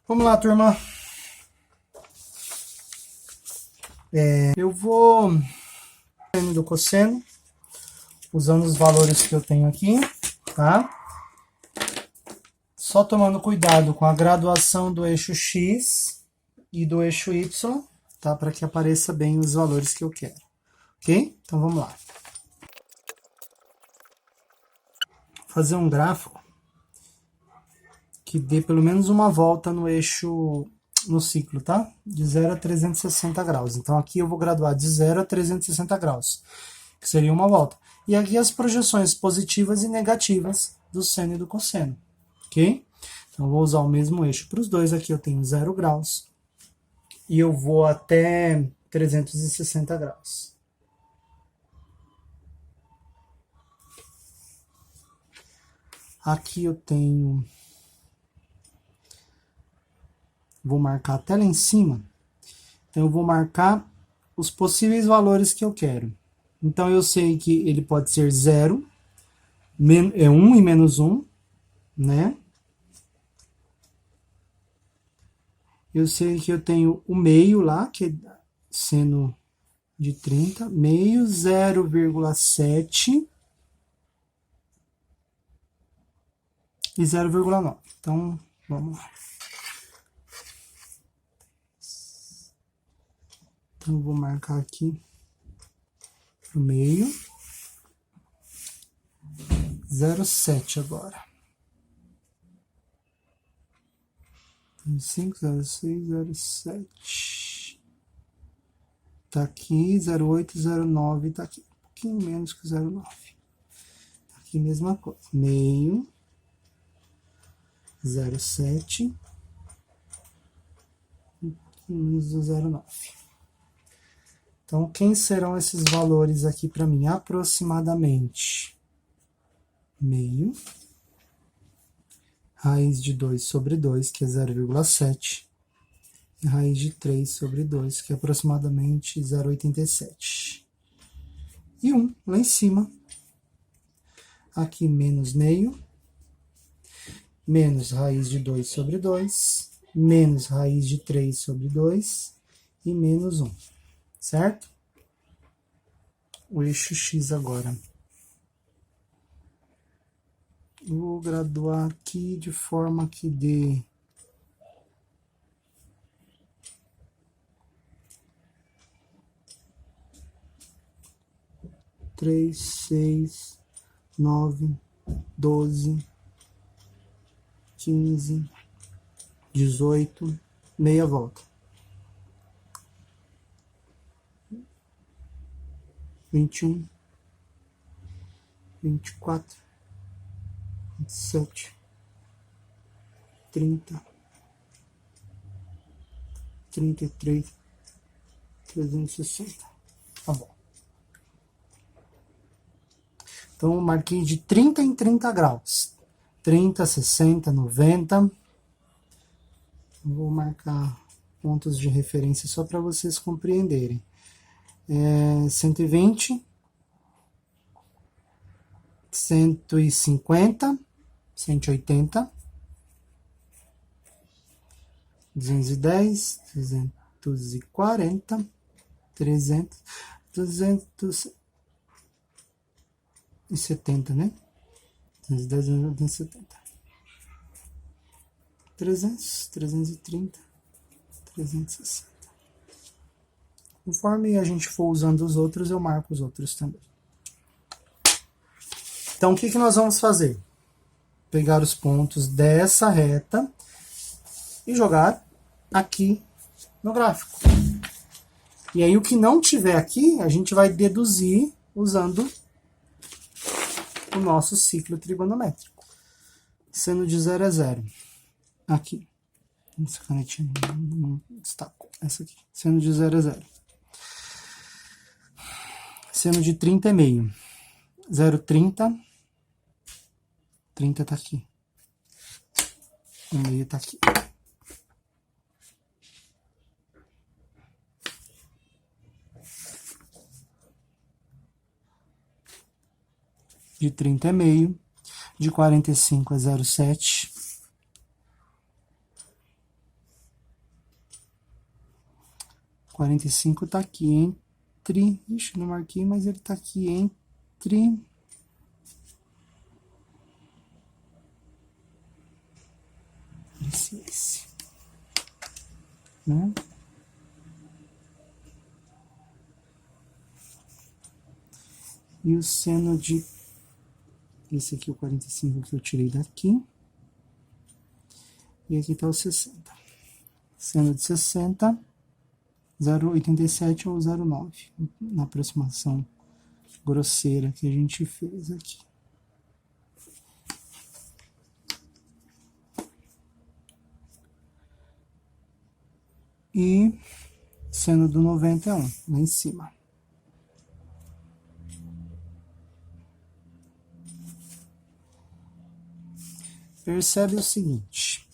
Vamos lá, turma. Eu vou do cosseno, usando os valores que eu tenho aqui, tá? Só tomando cuidado com a graduação do eixo X e do eixo Y, tá? Para que apareça bem os valores que eu quero, ok? Então vamos lá. Fazer um gráfico que dê pelo menos uma volta no eixo, no ciclo, tá? De 0 a 360 graus. Então aqui eu vou graduar de 0 a 360 graus, que seria uma volta. E aqui as projeções positivas e negativas do seno e do cosseno, ok? Então eu vou usar o mesmo eixo para os dois. Aqui eu tenho 0 graus e eu vou até 360 graus. Aqui eu tenho... Vou marcar até lá em cima. Então eu vou marcar os possíveis valores que eu quero. Então eu sei que ele pode ser 0, 1 e menos 1, né? Eu sei que eu tenho o meio lá, que é seno de 30, meio 0,7 e 0,9. Então, vamos lá. Então, eu vou marcar aqui o meio. 0,7 agora. 5, 0,6, 0,7. Tá aqui, 0,8, 0,9, tá aqui. Um pouquinho menos que 0,9. Tá aqui, mesma coisa. Meio. 0,7. Menos o 0,9. Então, quem serão esses valores aqui para mim? Aproximadamente meio, raiz de 2 sobre 2, que é 0,7, e raiz de 3 sobre 2, que é aproximadamente 0,87. E 1 lá em cima. Aqui menos meio, menos raiz de 2 sobre 2, menos raiz de 3 sobre 2 e menos 1. Certo? O eixo X agora. Vou graduar aqui de forma que dê 3, 6, 9, 12, 15, 18, meia volta. 21, 24, 27, 30, 33, 360. Tá bom. Então, eu marquei de 30 em 30 graus. 30, 60, 90. Vou marcar pontos de referência só para vocês compreenderem. 120, 150, 180, 210, 240, 300, 270, né? 210, 270. 300, 330, 360. Conforme a gente for usando os outros, eu marco os outros também. Então, o que nós vamos fazer? Pegar os pontos dessa reta e jogar aqui no gráfico. E aí, o que não tiver aqui, a gente vai deduzir usando o nosso ciclo trigonométrico. Seno de 0 é 0. Aqui. Essa canetinha não destacou. Essa aqui. Seno de 0 é 0. Seno de 30 é meio. 0,30. 30 tá aqui. O meio tá aqui. De 30 é meio. De 45 é 0,7. 45 tá aqui entre... Ixi, não marquei, mas ele tá aqui entre... Esse. Né? E o seno de... Esse aqui é o 45 que eu tirei daqui. E aqui tá o 60. Seno de 60, 0,87 ou 0,9. Na aproximação grosseira que a gente fez aqui. E seno do 91, lá em cima. Percebe o seguinte,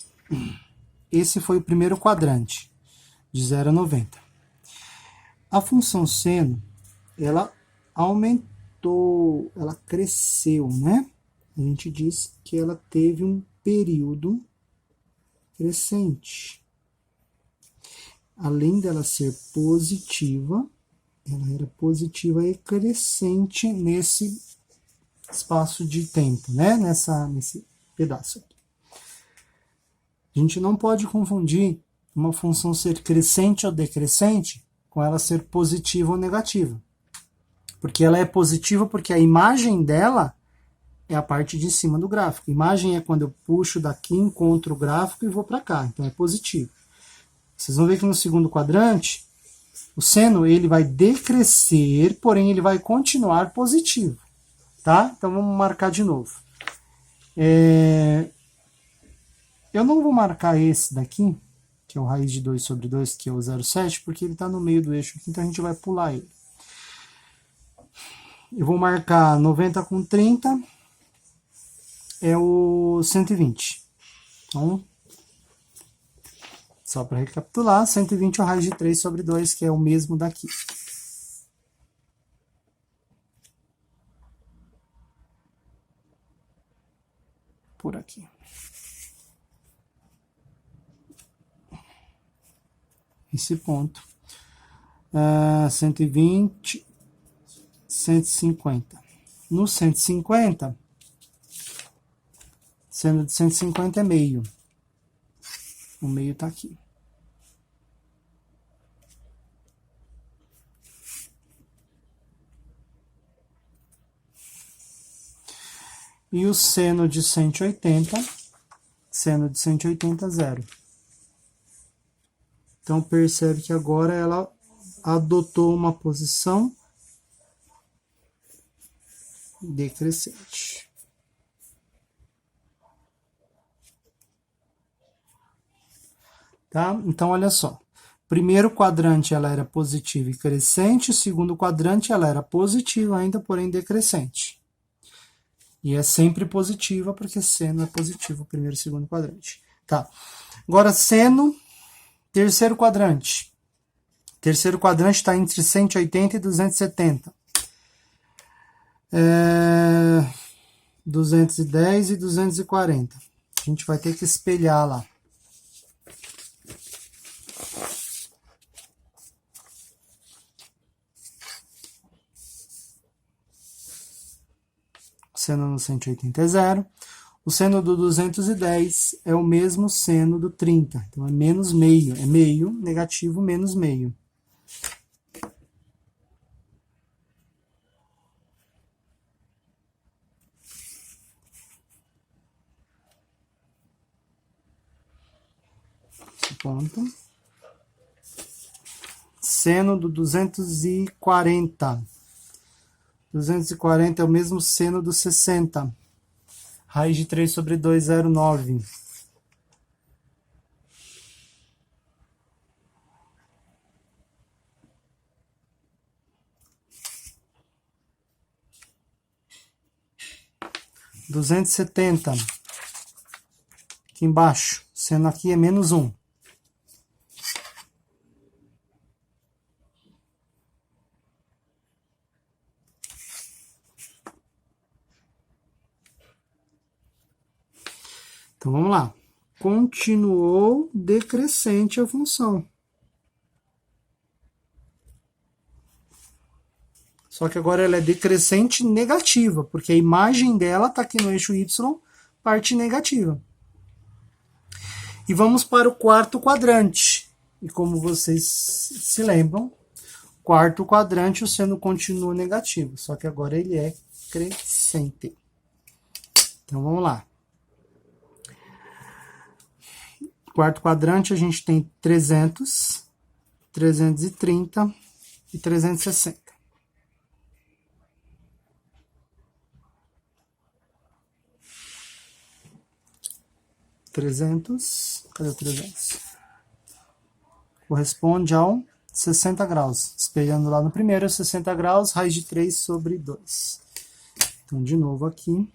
esse foi o primeiro quadrante, de 0 a 90. A função seno, ela aumentou, ela cresceu, né? A gente diz que ela teve um período crescente. Além dela ser positiva, ela era positiva e crescente nesse espaço de tempo, né? Nesse pedaço aqui. A gente não pode confundir uma função ser crescente ou decrescente com ela ser positiva ou negativa. Porque ela é positiva porque a imagem dela é a parte de cima do gráfico. Imagem é quando eu puxo daqui, encontro o gráfico e vou para cá. Então é positivo. Vocês vão ver que no segundo quadrante, o seno ele vai decrescer, porém ele vai continuar positivo. Tá? Então vamos marcar de novo. Eu não vou marcar esse daqui, que é o raiz de 2 sobre 2, que é o 0,7, porque ele está no meio do eixo aqui, então a gente vai pular ele. Eu vou marcar 90 com 30, é o 120. Então, só para recapitular, 120 é o raiz de 3 sobre 2, que é o mesmo daqui. Por aqui. Esse ponto. 120, 150. No 150, seno de 150 é meio. O meio está aqui. E o seno de 180, zero. Então, percebe que agora ela adotou uma posição decrescente. Tá? Então, olha só. Primeiro quadrante ela era positiva e crescente, o segundo quadrante ela era positiva ainda, porém decrescente. E é sempre positiva, porque seno é positivo, primeiro e segundo quadrante. Tá. Agora, seno, terceiro quadrante. Terceiro quadrante está entre 180 e 270. 210 e 240. A gente vai ter que espelhar lá. Seno no 180 é 0. O seno do 210 é o mesmo seno do 30. Então, é menos meio. É meio, negativo, menos meio. Esse ponto. Seno do 240. 240 é o mesmo seno do 60. Raiz de 3 sobre 2, 0,9. R$ 270. Aqui embaixo. Seno aqui é menos 1. Então, vamos lá. Continuou decrescente a função. Só que agora ela é decrescente negativa, porque a imagem dela está aqui no eixo Y, parte negativa. E vamos para o quarto quadrante. E como vocês se lembram, quarto quadrante o seno continua negativo, só que agora ele é crescente. Então vamos lá. Quarto quadrante a gente tem 300, 330 e 360. Cadê o 300? Corresponde ao 60 graus. Espelhando lá no primeiro, 60 graus, raiz de 3 sobre 2. Então, de novo aqui.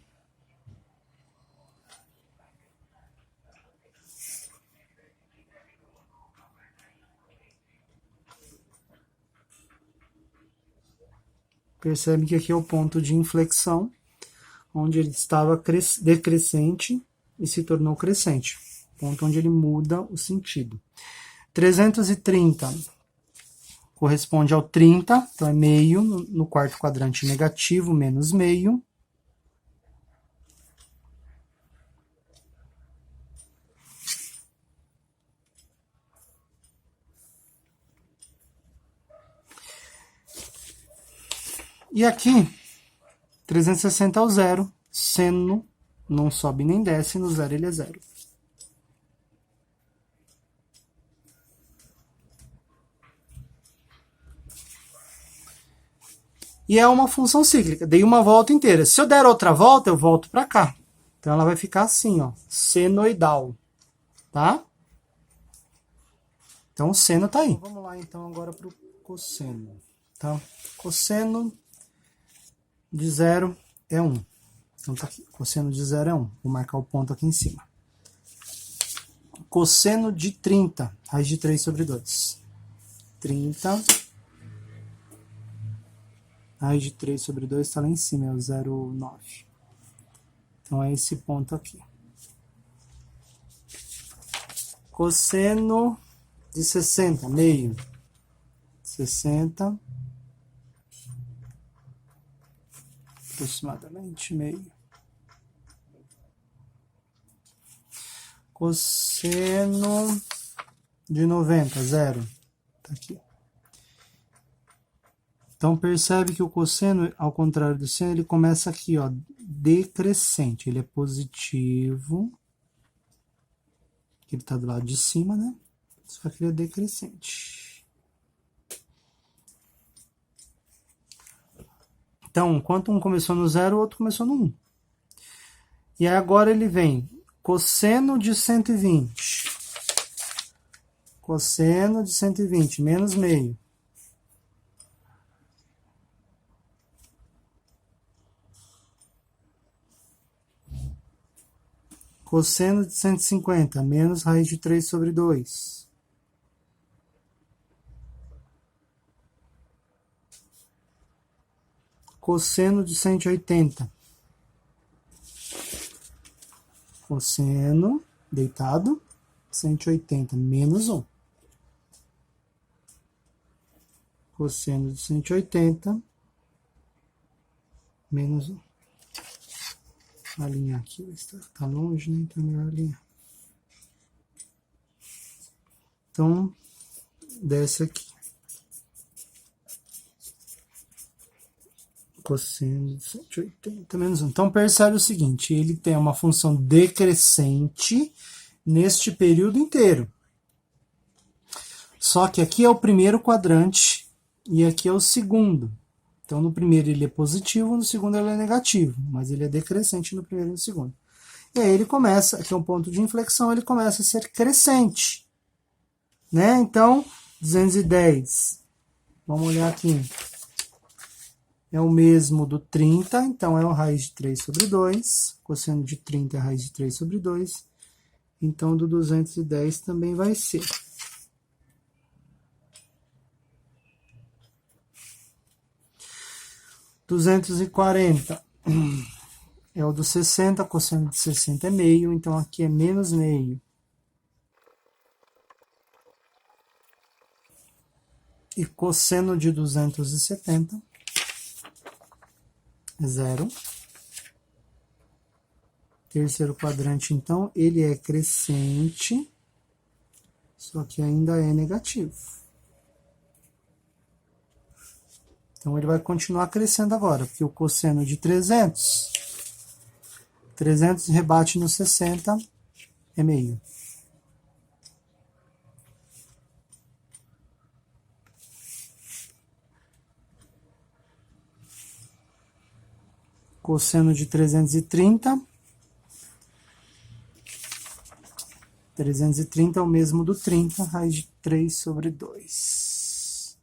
Percebe que aqui é o ponto de inflexão, onde ele estava decrescente e se tornou crescente. Ponto onde ele muda o sentido. 330 corresponde ao 30, então é meio no quarto quadrante negativo, menos meio. E aqui, 360 é o zero, seno não sobe nem desce, no zero ele é zero. E é uma função cíclica, dei uma volta inteira. Se eu der outra volta, eu volto para cá. Então ela vai ficar assim, ó, senoidal, tá? Então o seno tá aí. Então, vamos lá então agora para o cosseno. Tá? Cosseno de 0 é 1. Então tá aqui, cosseno de 0 é 1. Vou marcar o ponto aqui em cima. Cosseno de 30, raiz de 3 sobre 2. 30, raiz de 3 sobre 2 está lá em cima, é o 0,9. Então é esse ponto aqui. Cosseno de 60, meio. 60, aproximadamente meio. Cosseno de 90, zero. Tá aqui. Então percebe que o cosseno, ao contrário do seno, ele começa aqui, ó, decrescente. Ele é positivo. Ele está do lado de cima, né? Só que ele é decrescente. Então, enquanto um começou no 0, o outro começou no 1. E aí agora ele vem cosseno de 120. Cosseno de 120, menos meio. Cosseno de 150, menos raiz de 3 sobre 2. Cosseno de 180. Cosseno, deitado, 180, menos 1. Cosseno de 180, menos 1. Vou alinhar aqui, está longe, né? Então é melhor alinhar. Então, desce aqui. Cosseno de 180 menos 1. Então, percebe o seguinte, ele tem uma função decrescente neste período inteiro. Só que aqui é o primeiro quadrante e aqui é o segundo. Então, no primeiro ele é positivo, no segundo ele é negativo, mas ele é decrescente no primeiro e no segundo. E aí ele começa, aqui é um ponto de inflexão, ele começa a ser crescente. Né? Então, 210. Vamos olhar aqui. É o mesmo do 30, então é o raiz de 3 sobre 2. Cosseno de 30 é raiz de 3 sobre 2. Então, do 210 também vai ser. (240) é o do 60, cosseno de 60 é meio, então aqui é menos meio. E cosseno de 270 é 0. Terceiro quadrante, então, ele é crescente, só que ainda é negativo. Então, ele vai continuar crescendo agora, porque o cosseno de 300 rebate no 60, é meio. Cosseno de 330. 330 é o mesmo do 30, raiz de 3 sobre 2.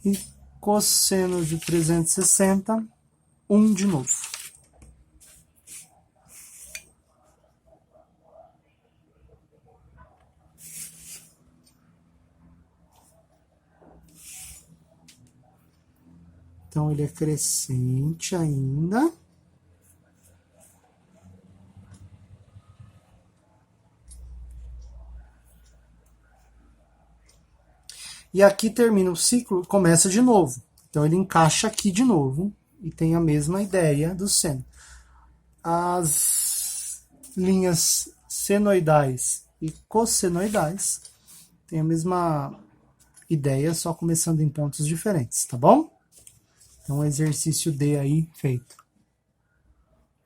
E cosseno de 360, 1 de novo. Então, ele é crescente ainda. E aqui termina o ciclo e começa de novo. Então, ele encaixa aqui de novo e tem a mesma ideia do seno. As linhas senoidais e cossenoidais têm a mesma ideia, só começando em pontos diferentes, tá bom? Então, exercício D aí feito.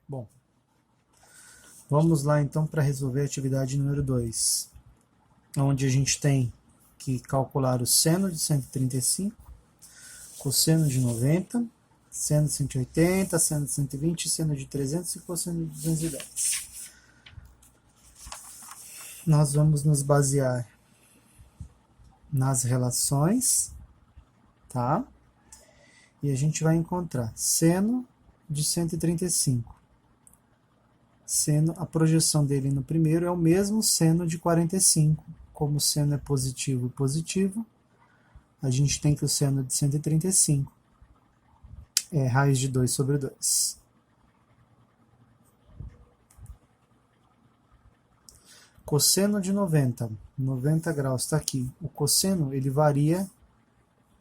Bom, vamos lá então para resolver a atividade número 2, onde a gente tem que calcular o seno de 135, cosseno de 90, seno de 180, seno de 120, seno de 300 e cosseno de 210. Nós vamos nos basear nas relações, tá? E a gente vai encontrar seno de 135. Seno, a projeção dele no primeiro é o mesmo seno de 45. Como o seno é positivo, a gente tem que o seno de 135 é raiz de 2 sobre 2. Cosseno de 90. 90 graus está aqui. O cosseno, ele varia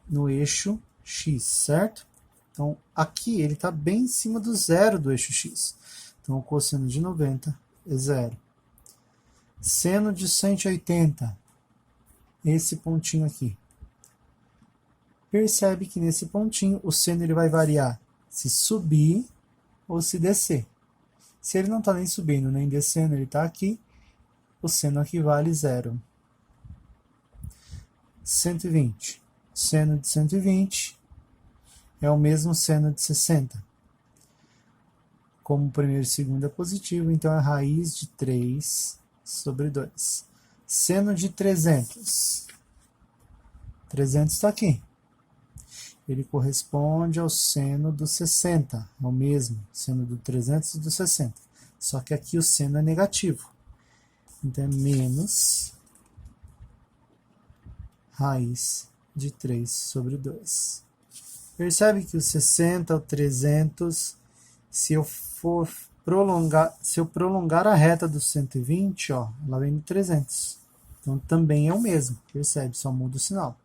no eixo x, certo? Então, aqui ele está bem em cima do zero do eixo x. Então, o cosseno de 90 é 0. Seno de 180, esse pontinho aqui. Percebe que nesse pontinho o seno ele vai variar se subir ou se descer. Se ele não está nem subindo nem descendo, ele está aqui, o seno aqui vale 0. 120. Seno de 120 é o mesmo seno de 60. Como o primeiro e o segundo é positivo, então é raiz de 3 sobre 2. Seno de 300. 300 está aqui. Ele corresponde ao seno do 60. É o mesmo, seno do 300 e do 60. Só que aqui o seno é negativo. Então é menos raiz de 3 sobre 2. Percebe que o 60, o 300, se eu prolongar a reta do 120, ó, ela vem do 300. Então também é o mesmo, percebe? Só muda o sinal.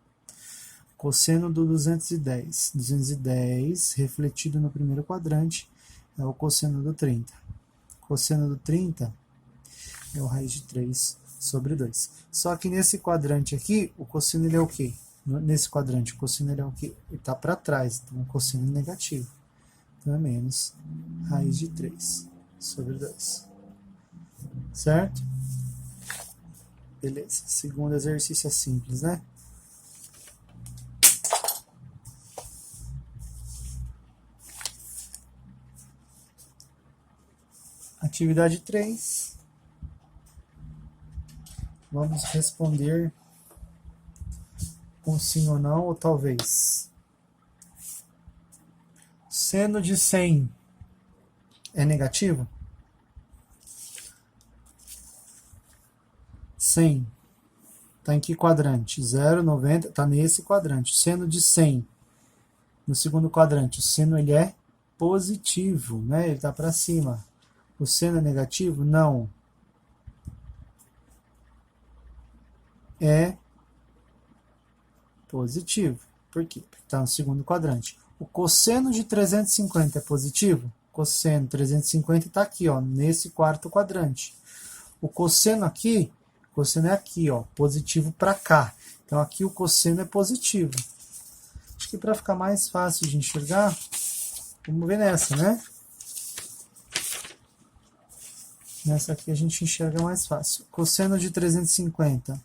Cosseno do 210. 210, refletido no primeiro quadrante, é o cosseno do 30. Cosseno do 30 é o raiz de 3 sobre 2. Só que nesse quadrante aqui, o cosseno ele é o quê? Nesse quadrante, o cosseno ele é o quê? Ele está para trás, então o cosseno é negativo. Então é menos raiz de 3 sobre 2. Certo? Beleza. Segundo exercício é simples, né? Atividade 3. Vamos responder com sim ou não, ou talvez. Seno de 100 é negativo? 100 está em que quadrante? 0, 90, está nesse quadrante. Seno de 100 no segundo quadrante. O seno ele é positivo, né? Ele está para cima. O seno é negativo? Não. é positivo. Por quê? Porque está no segundo quadrante. O cosseno de 350 é positivo? Cosseno 350 está aqui, ó, nesse quarto quadrante. O cosseno aqui, o cosseno é aqui, ó, positivo para cá. Então aqui o cosseno é positivo. Acho que para ficar mais fácil de enxergar, vamos ver nessa, né? Nessa aqui a gente enxerga mais fácil. Cosseno de 350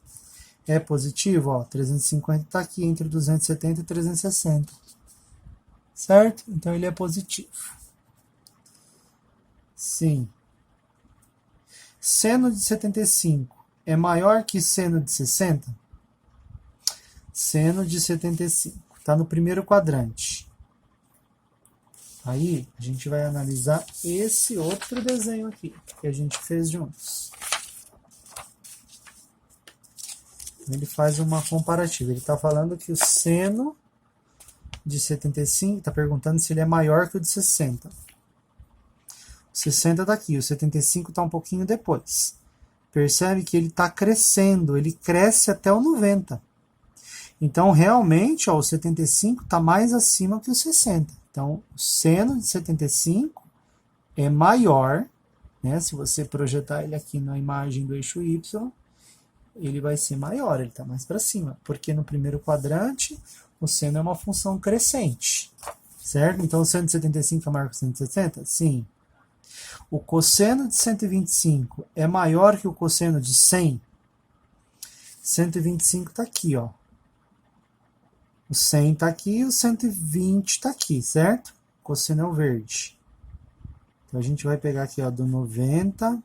é positivo, ó, 350 está aqui entre 270 e 360. Certo? Então ele é positivo. Sim. Seno de 75 é maior que seno de 60? Seno de 75 está no primeiro quadrante. Aí a gente vai analisar esse outro desenho aqui que a gente fez juntos. Ele faz uma comparativa. Ele está falando que o seno de 75, está perguntando se ele é maior que o de 60. O 60 está aqui, o 75 está um pouquinho depois. Percebe que ele está crescendo, ele cresce até o 90. Então, realmente, ó, o 75 está mais acima que o 60. Então, o seno de 75 é maior, né? Se você projetar ele aqui na imagem do eixo Y, ele vai ser maior, ele está mais para cima, porque no primeiro quadrante o seno é uma função crescente, certo? Então o seno de 75 é maior que o seno de 60? Sim. O cosseno de 125 é maior que o cosseno de 100? 125 está aqui, ó. O 100 está aqui e o 120 está aqui, certo? O cosseno é o verde. Então a gente vai pegar aqui, ó, do 90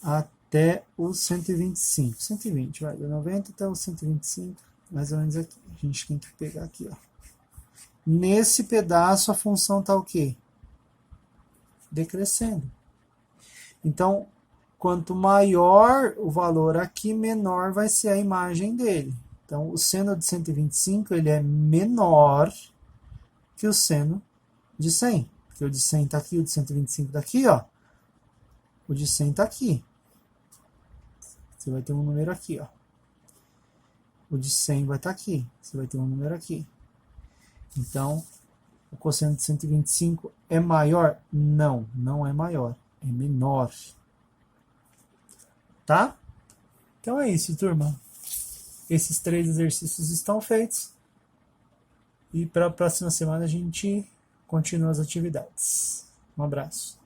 até o 125. 120, vai, do 90 até o 125, mais ou menos aqui. A gente tem que pegar aqui, ó. Nesse pedaço a função está o quê? Decrescendo. Então, quanto maior o valor aqui, menor vai ser a imagem dele. Então, o seno de 125 ele é menor que o seno de 100. Porque o de 100 está aqui, o de 125 está aqui, ó. O de 100 está aqui. Você vai ter um número aqui, ó. O de 100 vai estar aqui. Você vai ter um número aqui. Então, o cosseno de 125 é maior? Não, não é maior. É menor. Tá? Então é isso, turma. Esses 3 exercícios estão feitos. E para a próxima semana a gente continua as atividades. Um abraço.